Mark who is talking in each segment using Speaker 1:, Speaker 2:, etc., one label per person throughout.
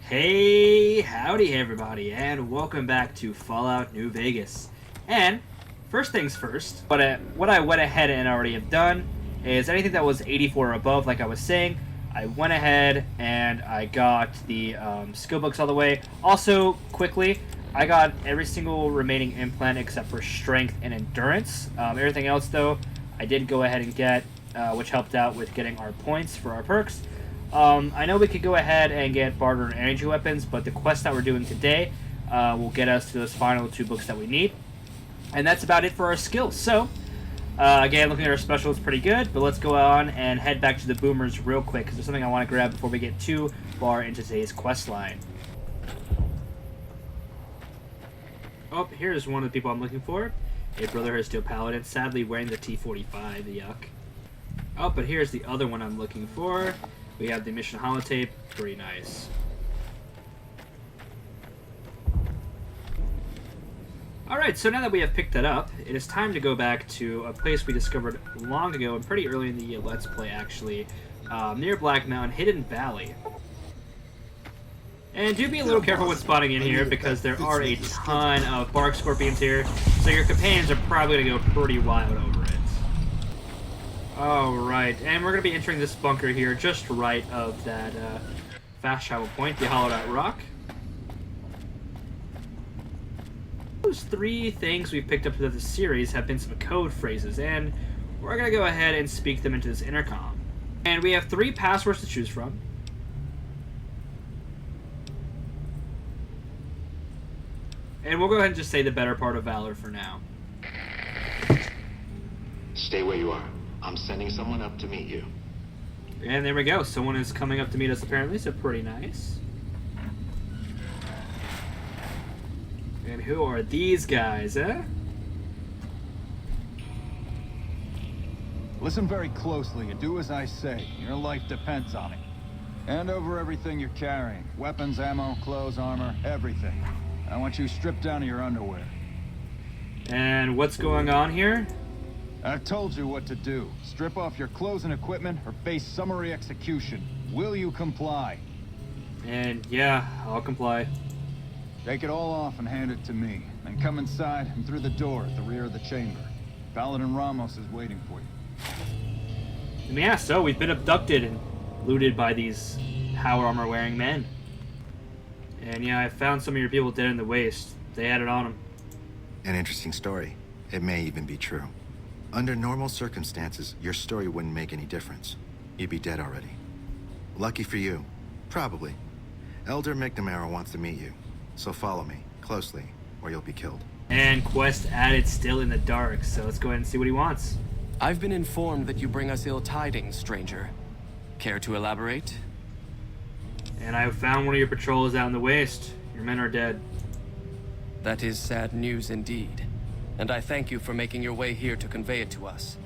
Speaker 1: Hey, howdy everybody, and welcome back to Fallout New Vegas. And first things first, what I went ahead and already have done is anything that was 84 or above, like I was saying, I went ahead and I got the skill books all the way. Also, quickly, I got every single remaining implant except for strength and endurance. Everything else, though, I did go ahead and get, which helped out with getting our points for our perks. I know we could go ahead and get barter and energy weapons, but the quest that we're doing today will get us to those final two books that we need. And that's about it for our skills. So, again, looking at our special is pretty good, but let's go on and head back to the boomers real quick, because there's something I want to grab before we get too far into today's quest line. Oh, here's one of the people I'm looking for. A Brotherhood of Steel Paladin, sadly wearing the T-45, yuck. Oh, but here's the other one I'm looking for. We have the mission holotape, pretty nice. Alright, so now that we have picked that up, it is time to go back to a place we discovered long ago, and pretty early in the Let's Play actually, near Black Mountain, Hidden Valley. And do be a little careful when spotting in here, because there are a ton of bark scorpions here, so your companions are probably going to go pretty wild over it. Alright, and we're going to be entering this bunker here, just right of that fast travel point, the hollowed out rock. Those three things we've picked up throughout the series have been some code phrases, and we're going to go ahead and speak them into this intercom. And we have 3 passwords to choose from. And we'll go ahead and just say the better part of Valor for now.
Speaker 2: Stay where you are. I'm sending someone up to meet you.
Speaker 1: And there we go. Someone is coming up to meet us apparently, so pretty nice. And who are these guys, eh?
Speaker 3: Listen very closely and do as I say. Your life depends on it. Hand over everything you're carrying. Weapons, ammo, clothes, armor, everything. I want you stripped down to your underwear.
Speaker 1: And what's going on here?
Speaker 3: I've told you what to do. Strip off your clothes and equipment or face summary execution. Will you comply?
Speaker 1: And yeah, I'll comply.
Speaker 3: Take it all off and hand it to me. Then come inside and through the door at the rear of the chamber. Paladin Ramos is waiting for you.
Speaker 1: And yeah, so we've been abducted and looted by these power armor wearing men. And yeah, I found some of your people dead in the waste. They had it on them.
Speaker 2: An interesting story. It may even be true. Under normal circumstances, your story wouldn't make any difference. You'd be dead already. Lucky for you. Probably. Elder McNamara wants to meet you. So follow me, closely, or you'll be killed.
Speaker 1: And quest added, still in the dark, so let's go ahead and see what he wants.
Speaker 4: I've been informed that you bring us ill tidings, stranger. Care to elaborate?
Speaker 1: And I found one of your patrols out in the waste. Your men are dead.
Speaker 4: That is sad news indeed. And I thank you for making your way here to convey it to us.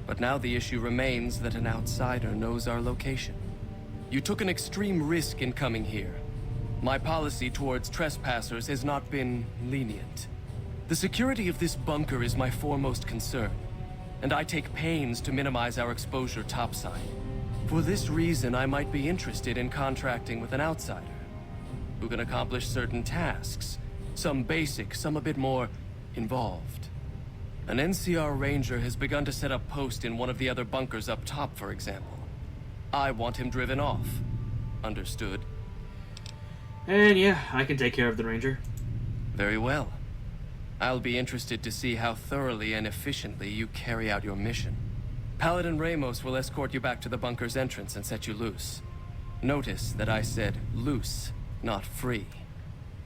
Speaker 4: But now the issue remains that an outsider knows our location. You took an extreme risk in coming here. My policy towards trespassers has not been lenient. The security of this bunker is my foremost concern, and I take pains to minimize our exposure topside. For this reason, I might be interested in contracting with an outsider who can accomplish certain tasks, some basic, some a bit more involved. An N.C.R. ranger has begun to set up post in one of the other bunkers up top, for example. I want him driven off. Understood?
Speaker 1: And yeah, I can take care of the ranger.
Speaker 4: Very well. I'll be interested to see how thoroughly and efficiently you carry out your mission. Paladin Ramos will escort you back to the bunker's entrance and set you loose. Notice that I said loose, not free.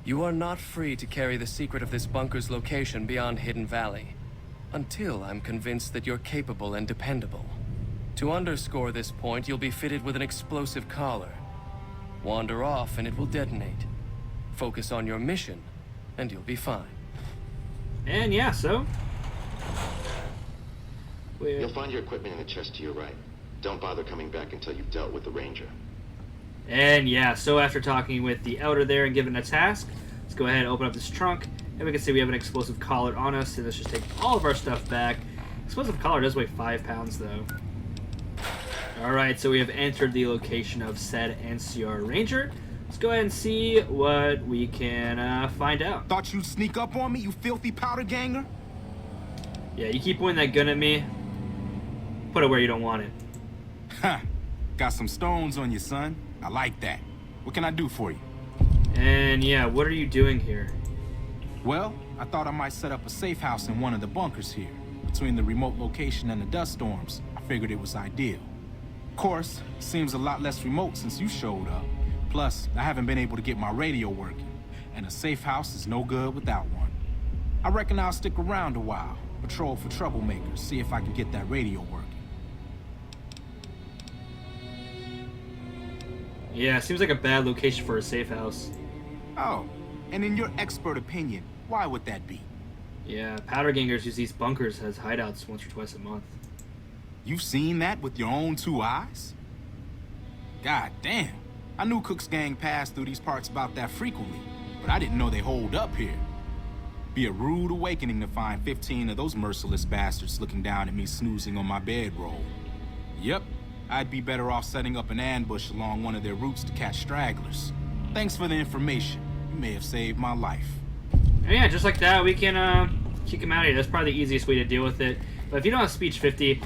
Speaker 4: You are not free to carry the secret of this bunker's location beyond Hidden Valley, until I'm convinced that you're capable and dependable. To underscore this point, you'll be fitted with an explosive collar. Wander off and it will detonate. Focus on your mission, and you'll be fine.
Speaker 1: And yeah, so...
Speaker 2: You'll find your equipment in the chest to your right. Don't bother coming back until you've dealt with the ranger.
Speaker 1: And yeah, so after talking with the Elder there and given a task, let's go ahead and open up this trunk, and we can see we have an explosive collar on us, and let's just take all of our stuff back. Explosive collar does weigh 5 pounds, though. Alright, so we have entered the location of said N.C.R. Ranger. let's go ahead and see what we can find out.
Speaker 5: Thought you'd sneak up on me, you filthy powder ganger?
Speaker 1: Yeah, you keep pointing that gun at me. Put it where you don't want it.
Speaker 5: Ha! Got some stones on you, son. I like that. What can I do for you?
Speaker 1: And yeah, what are you doing here?
Speaker 5: Well, I thought I might set up a safe house in one of the bunkers here. Between the remote location and the dust storms, I figured it was ideal. Of course, it seems a lot less remote since you showed up. Plus, I haven't been able to get my radio working, and a safe house is no good without one. I reckon I'll stick around a while, patrol for troublemakers, see if I can get that radio working.
Speaker 1: Yeah, seems like a bad location for a safe house.
Speaker 5: Oh, and in your expert opinion, why would that be?
Speaker 1: Yeah, powder gangers use these bunkers as hideouts once or twice a month.
Speaker 5: You've seen that with your own 2 eyes? God damn. I knew Cook's gang passed through these parts about that frequently, but I didn't know they holed up here. Be a rude awakening to find 15 of those merciless bastards looking down at me snoozing on my bedroll. Yep, I'd be better off setting up an ambush along one of their routes to catch stragglers. Thanks for the information. You may have saved my life.
Speaker 1: And yeah, just like that, we can kick him out of here. That's probably the easiest way to deal with it. But if you don't have speech 50,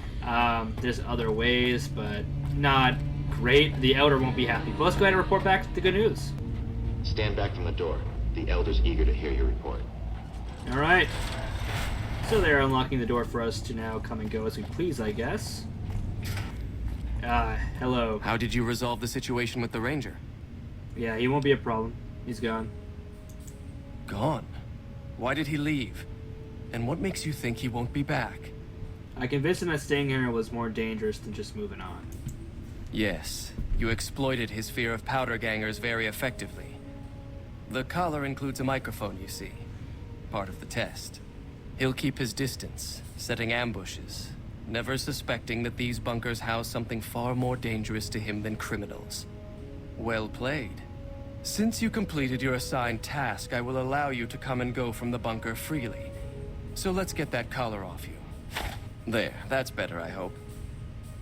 Speaker 1: there's other ways, but not great. The Elder won't be happy. But let's go ahead and report back the good news.
Speaker 6: Stand back from the door. The Elder's eager to hear your report.
Speaker 1: All right. So they're unlocking the door for us to now come and go as we please, I guess. Hello.
Speaker 4: How did you resolve the situation with the Ranger?
Speaker 1: Yeah, he won't be a problem. He's gone.
Speaker 4: Gone? Why did he leave? And what makes you think he won't be back?
Speaker 1: I convinced him that staying here was more dangerous than just moving on.
Speaker 4: Yes, you exploited his fear of powder gangers very effectively. The collar includes a microphone, you see. Part of the test. He'll keep his distance, setting ambushes, never suspecting that these bunkers house something far more dangerous to him than criminals. Well played. Since you completed your assigned task, I will allow you to come and go from the bunker freely. So let's get that collar off you. There, that's better, I hope.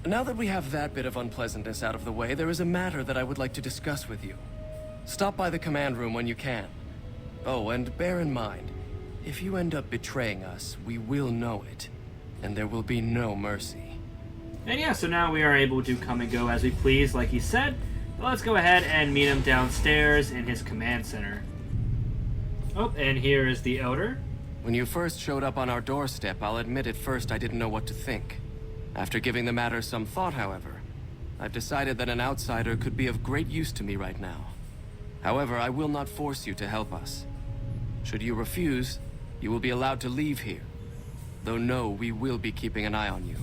Speaker 4: Now that we have that bit of unpleasantness out of the way, there is a matter that I would like to discuss with you. Stop by the command room when you can. Oh, and bear in mind, if you end up betraying us, we will know it, and there will be no mercy.
Speaker 1: And yeah, so now we are able to come and go as we please, like he said. But let's go ahead and meet him downstairs in his command center. Oh, and here is the Elder.
Speaker 4: When you first showed up on our doorstep, I'll admit at first I didn't know what to think. After giving the matter some thought, however, I've decided that an outsider could be of great use to me right now. However, I will not force you to help us. Should you refuse, you will be allowed to leave here. Though no, we will be keeping an eye on you.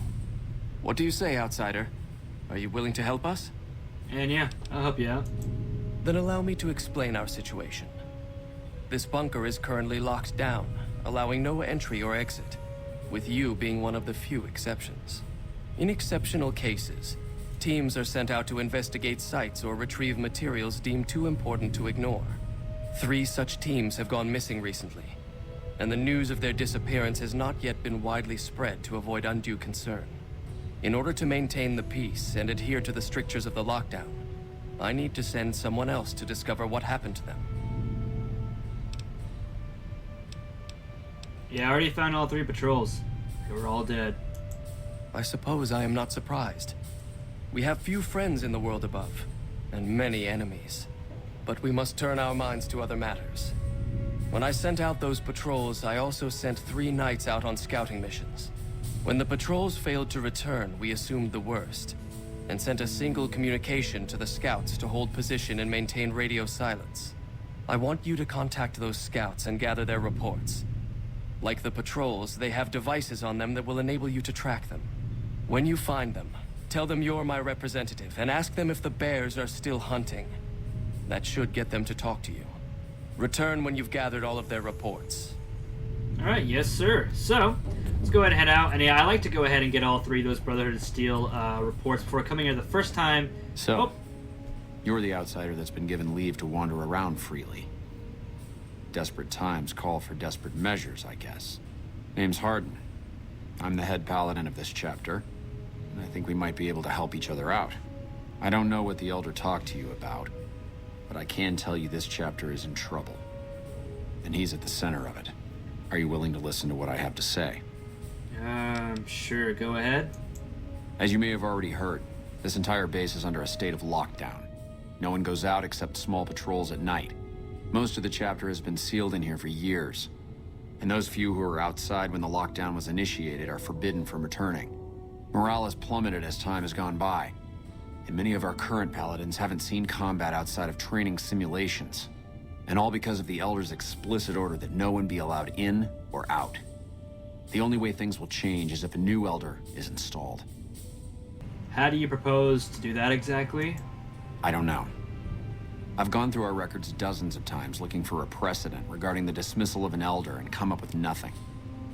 Speaker 4: What do you say, outsider? Are you willing to help us?
Speaker 1: And yeah, I'll help you out.
Speaker 4: Then allow me to explain our situation. This bunker is currently locked down, allowing no entry or exit, with you being one of the few exceptions. In exceptional cases, teams are sent out to investigate sites or retrieve materials deemed too important to ignore. 3 such teams have gone missing recently, and the news of their disappearance has not yet been widely spread to avoid undue concern. In order to maintain the peace and adhere to the strictures of the lockdown, I need to send someone else to discover what happened to them.
Speaker 1: Yeah, I already found all 3 patrols. They were all dead.
Speaker 4: I suppose I am not surprised. We have few friends in the world above, and many enemies. But we must turn our minds to other matters. When I sent out those patrols, I also sent 3 knights out on scouting missions. When the patrols failed to return, we assumed the worst, and sent a single communication to the scouts to hold position and maintain radio silence. I want you to contact those scouts and gather their reports. Like the patrols, they have devices on them that will enable you to track them. When you find them, tell them you're my representative and ask them if the bears are still hunting. That should get them to talk to you. Return when you've gathered all of their reports.
Speaker 1: Alright, yes sir. So, let's go ahead and head out. And yeah, I like to go ahead and get all 3 of those Brotherhood of Steel reports before coming here the first time.
Speaker 7: So, you're the outsider that's been given leave to wander around freely. Desperate times call for desperate measures, I guess. Name's Hardin. I'm the head paladin of this chapter, and I think we might be able to help each other out. I don't know what the Elder talked to you about, but I can tell you this chapter is in trouble. And he's at the center of it. Are you willing to listen to what I have to say?
Speaker 1: Sure, go ahead.
Speaker 7: As you may have already heard, this entire base is under a state of lockdown. No one goes out except small patrols at night. Most of the chapter has been sealed in here for years. And those few who were outside when the lockdown was initiated are forbidden from returning. Morale has plummeted as time has gone by. And many of our current paladins haven't seen combat outside of training simulations. And all because of the Elder's explicit order that no one be allowed in or out. The only way things will change is if a new Elder is installed.
Speaker 1: How do you propose to do that exactly?
Speaker 7: I don't know. I've gone through our records dozens of times looking for a precedent regarding the dismissal of an Elder and come up with nothing.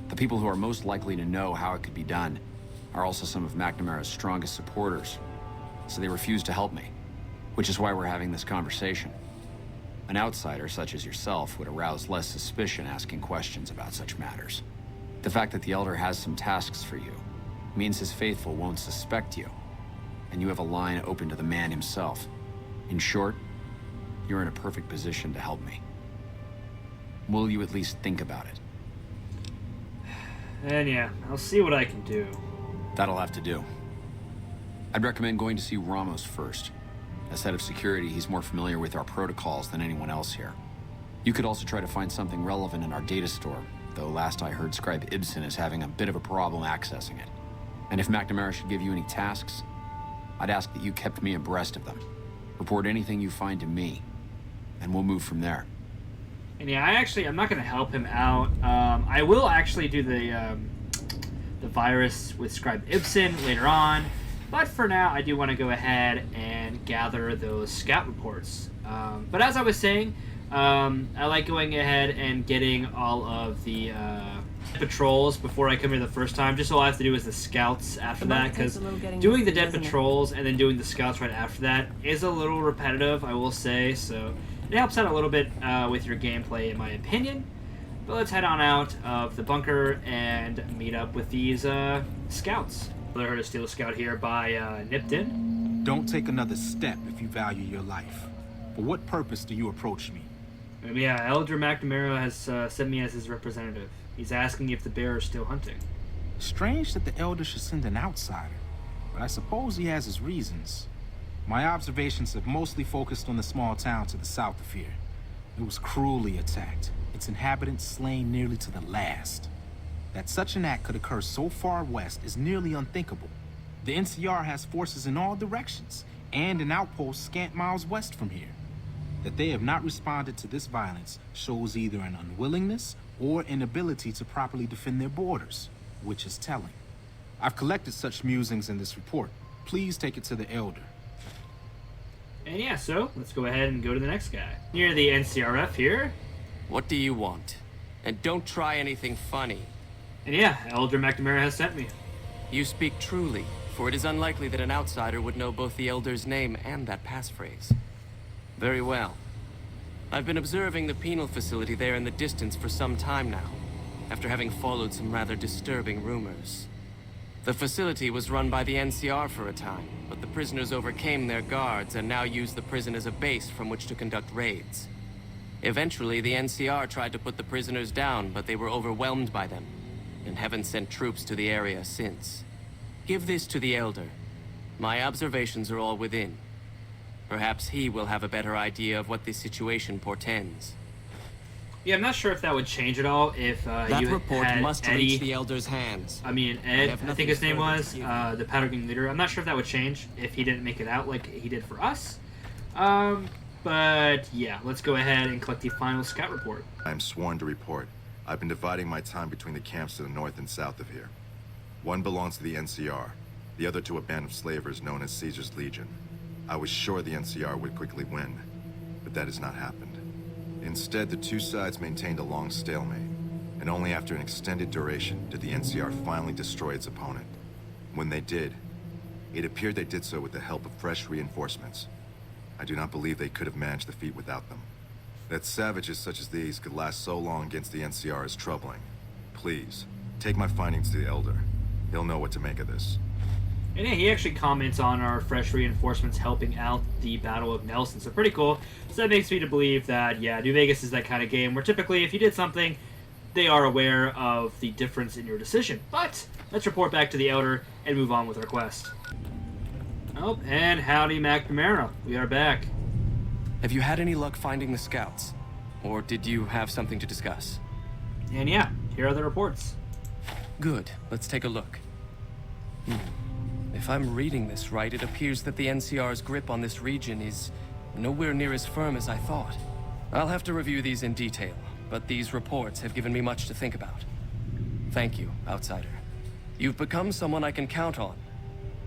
Speaker 7: The people who are most likely to know how it could be done are also some of McNamara's strongest supporters, so they refuse to help me, which is why we're having this conversation. An outsider such as yourself would arouse less suspicion asking questions about such matters. The fact that the Elder has some tasks for you means his faithful won't suspect you, and you have a line open to the man himself. In short, you're in a perfect position to help me. Will you at least think about it?
Speaker 1: And yeah, I'll see what I can do.
Speaker 7: That'll have to do. I'd recommend going to see Ramos first. As head of security, he's more familiar with our protocols than anyone else here. You could also try to find something relevant in our data store, though last I heard Scribe Ibsen is having a bit of a problem accessing it. And if McNamara should give you any tasks, I'd ask that you kept me abreast of them. Report anything you find to me, and we'll move from there.
Speaker 1: And yeah, I'm not going to help him out. I will actually do the virus with Scribe Ibsen later on, but for now, I do want to go ahead and gather those scout reports. But as I was saying, I like going ahead and getting all of the patrols before I come here the first time. Just all I have to do is the scouts after that, because doing the dead patrols and then doing the scouts right after that is a little repetitive, I will say. So it helps out a little bit with your gameplay, in my opinion. But let's head on out of the bunker and meet up with these scouts. Brotherhood of Steel scout here by Nipton.
Speaker 8: Don't take another step if you value your life. For what purpose do you approach me?
Speaker 1: Yeah, Elder McNamara has sent me as his representative. He's asking if the bear is still hunting.
Speaker 8: Strange that the Elder should send an outsider, but I suppose he has his reasons. My observations have mostly focused on the small town to the south of here. It was cruelly attacked, its inhabitants slain nearly to the last. That such an act could occur so far west is nearly unthinkable. The N.C.R. has forces in all directions, and an outpost scant miles west from here. That they have not responded to this violence shows either an unwillingness or inability to properly defend their borders, which is telling. I've collected such musings in this report. Please take it to the Elder.
Speaker 1: And yeah, so let's go ahead and go to the next guy. Near the NCRF here.
Speaker 4: What do you want? And don't try anything funny.
Speaker 1: And yeah, Elder McNamara has sent me.
Speaker 4: You speak truly, for it is unlikely that an outsider would know both the Elder's name and that passphrase. Very well. I've been observing the penal facility there in the distance for some time now, after having followed some rather disturbing rumors. The facility was run by the N.C.R. for a time, but the prisoners overcame their guards and now use the prison as a base from which to conduct raids. Eventually, the N.C.R. tried to put the prisoners down, but they were overwhelmed by them, and haven't sent troops to the area since. Give this to the Elder. My observations are all within. Perhaps he will have a better idea of what this situation portends.
Speaker 1: Yeah, I'm not sure if that would change at all if
Speaker 4: that
Speaker 1: you
Speaker 4: report
Speaker 1: had
Speaker 4: must
Speaker 1: Eddie,
Speaker 4: reach the Elder's hands.
Speaker 1: I mean, Ed, I think his name was,
Speaker 4: further
Speaker 1: the patrolling leader. I'm not sure if that would change if he didn't make it out like he did for us. But yeah, let's go ahead and collect the final scout report.
Speaker 2: I'm sworn to report. I've been dividing my time between the camps to the north and south of here. One belongs to the N.C.R., the other to a band of slavers known as Caesar's Legion. I was sure the N.C.R. would quickly win, but that has not happened. Instead, the two sides maintained a long stalemate, and only after an extended duration did the N.C.R. finally destroy its opponent. When they did, it appeared they did so with the help of fresh reinforcements. I do not believe they could have managed the feat without them. That savages such as these could last so long against the N.C.R. is troubling. Please, take my findings to the Elder. He'll know what to make of this.
Speaker 1: And yeah, he actually comments on our fresh reinforcements helping out the Battle of Nelson. So pretty cool. So that makes me to believe that, yeah, New Vegas is that kind of game where typically if you did something, they are aware of the difference in your decision. But let's report back to the Elder and move on with our quest. Oh, and howdy McNamara. We are back.
Speaker 4: Have you had any luck finding the scouts? Or did you have something to discuss?
Speaker 1: And yeah, here are the reports.
Speaker 4: Good. Let's take a look. If I'm reading this right, it appears that the N.C.R.'s grip on this region is nowhere near as firm as I thought. I'll have to review these in detail, but these reports have given me much to think about. Thank you, Outsider. You've become someone I can count on,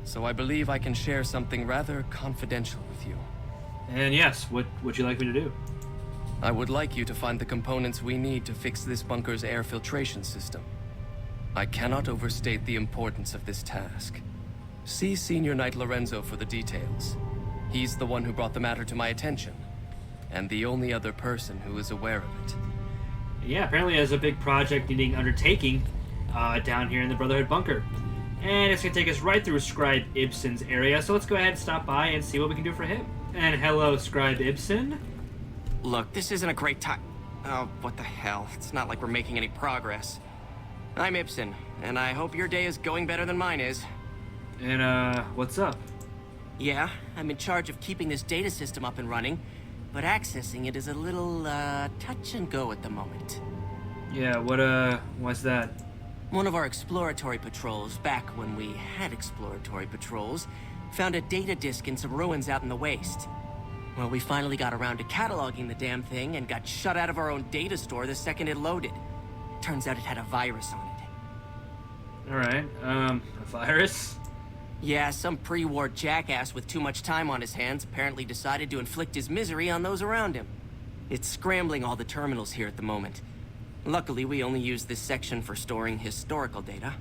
Speaker 4: so I believe I can share something rather confidential with you.
Speaker 1: And yes, what would you like me to do?
Speaker 4: I would like you to find the components we need to fix this bunker's air filtration system. I cannot overstate the importance of this task. See Senior Knight Lorenzo for the details. He's the one who brought the matter to my attention, and the only other person who is aware of it.
Speaker 1: Yeah, apparently there's a big project needing undertaking down here in the Brotherhood bunker. And it's going to take us right through Scribe Ibsen's area, so let's go ahead and stop by and see what we can do for him. And hello, Scribe Ibsen.
Speaker 9: Look, this isn't a great time. Oh, what the hell? It's not like we're making any progress. I'm Ibsen, and I hope your day is going better than mine is.
Speaker 1: And, what's up?
Speaker 9: Yeah, I'm in charge of keeping this data system up and running, but accessing it is a little, touch and go at the moment.
Speaker 1: Yeah, what's that?
Speaker 9: One of our exploratory patrols, back when we had exploratory patrols, found a data disk in some ruins out in the waste. Well, we finally got around to cataloging the damn thing and got shut out of our own data store the second it loaded. Turns out it had a virus on it.
Speaker 1: Alright, a virus?
Speaker 9: Yeah, some pre-war jackass with too much time on his hands apparently decided to inflict his misery on those around him. It's scrambling all the terminals here at the moment. Luckily, we only use this section for storing historical data.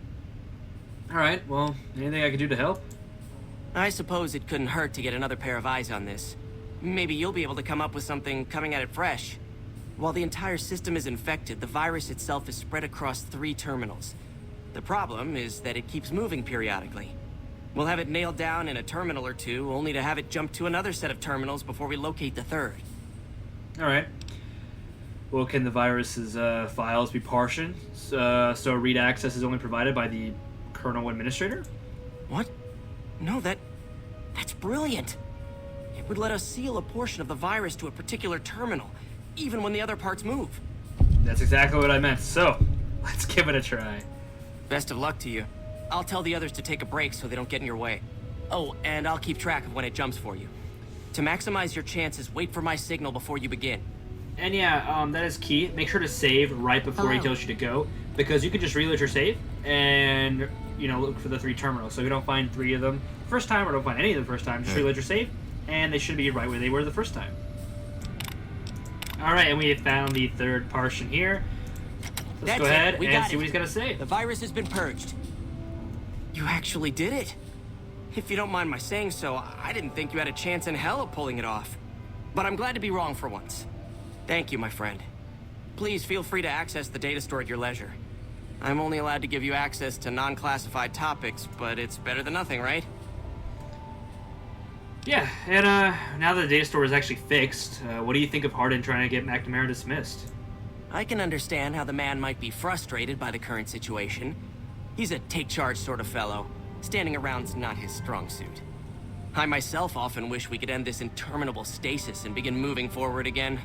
Speaker 1: Alright, well, anything I can do to help?
Speaker 9: I suppose it couldn't hurt to get another pair of eyes on this. Maybe you'll be able to come up with something coming at it fresh. While the entire system is infected, the virus itself is spread across 3 terminals. The problem is that it keeps moving periodically. We'll have it nailed down in a terminal or 2, only to have it jump to another set of terminals before we locate the 3rd.
Speaker 1: Alright. Well, can the virus's files be partitioned? So read access is only provided by the kernel administrator?
Speaker 9: What? No, that's brilliant. It would let us seal a portion of the virus to a particular terminal, even when the other parts move.
Speaker 1: That's exactly what I meant. So, let's give it a try.
Speaker 9: Best of luck to you. I'll tell the others to take a break so they don't get in your way. Oh, and I'll keep track of when it jumps for you. To maximize your chances, wait for my signal before you begin.
Speaker 1: And yeah, that is key. Make sure to save right before he tells you to go, because you can just reload your save and, you know, look for the 3 terminals. So if you don't find 3 of them first time or don't find any of them first time, just reload your save, and they should be right where they were the first time. Alright, and we have found the 3rd partition here. Let's go ahead and see what he's going to say.
Speaker 9: The virus has been purged. You actually did it. If you don't mind my saying so, I didn't think you had a chance in hell of pulling it off. But I'm glad to be wrong for once. Thank you, my friend. Please feel free to access the data store at your leisure. I'm only allowed to give you access to non-classified topics, but it's better than nothing, right?
Speaker 1: Yeah, and now that the data store is actually fixed, what do you think of Hardin trying to get McNamara dismissed?
Speaker 9: I can understand how the man might be frustrated by the current situation. He's a take-charge sort of fellow. Standing around's not his strong suit. I myself often wish we could end this interminable stasis and begin moving forward again.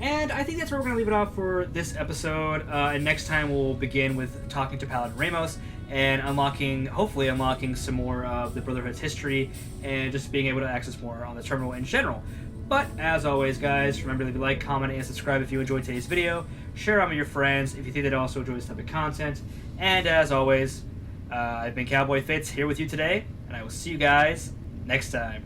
Speaker 1: And I think that's where we're going to leave it off for this episode. And next time we'll begin with talking to Paladin Ramos and hopefully unlocking some more of the Brotherhood's history and just being able to access more on the terminal in general. But as always, guys, remember to leave a like, comment, and subscribe if you enjoyed today's video. Share it with your friends if you think they'd also enjoy this type of content. And as always, I've been Cowboy Fitz here with you today, and I will see you guys next time.